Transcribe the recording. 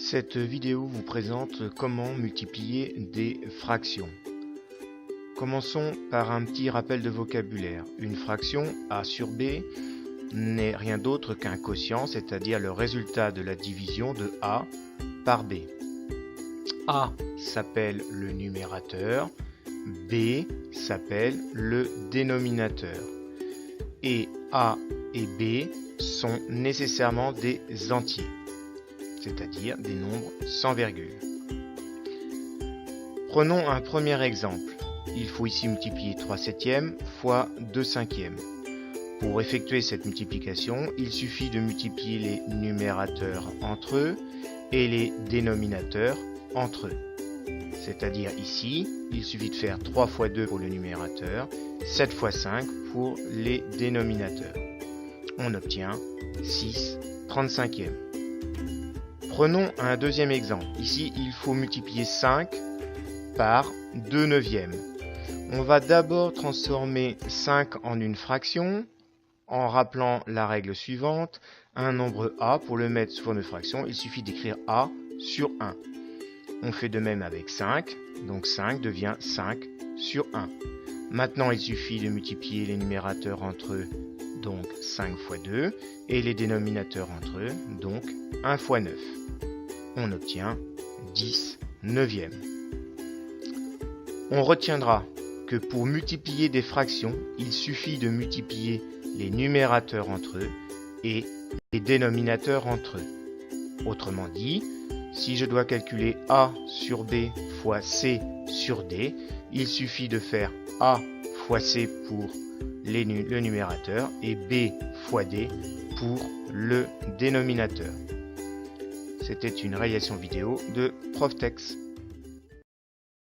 Cette vidéo vous présente comment multiplier des fractions. Commençons par un petit rappel de vocabulaire. Une fraction A sur B n'est rien d'autre qu'un quotient, c'est-à-dire le résultat de la division de A par B. A s'appelle le numérateur, B s'appelle le dénominateur. Et A et B sont nécessairement des entiers, c'est-à-dire des nombres sans virgule. Prenons un premier exemple. Il faut ici multiplier 3 septièmes fois 2 cinquièmes. Pour effectuer cette multiplication, il suffit de multiplier les numérateurs entre eux et les dénominateurs entre eux. C'est-à-dire ici, il suffit de faire 3 fois 2 pour le numérateur, 7 fois 5 pour les dénominateurs. On obtient 6 35e. Prenons un deuxième exemple. Ici, il faut multiplier 5 par 2 neuvièmes. On va d'abord transformer 5 en une fraction en rappelant la règle suivante. Un nombre A, pour le mettre sous forme de fraction, il suffit d'écrire A sur 1. On fait de même avec 5, donc 5 devient 5 sur 1. Maintenant, il suffit de multiplier les numérateurs entre eux, donc 5 fois 2, et les dénominateurs entre eux, donc 1 fois 9. On obtient 10 neuvièmes. On retiendra que pour multiplier des fractions, il suffit de multiplier les numérateurs entre eux et les dénominateurs entre eux. Autrement dit, si je dois calculer A sur B fois C sur D, il suffit de faire A fois C pour le numérateur et B fois D pour le dénominateur. C'était une réalisation vidéo de Proftex.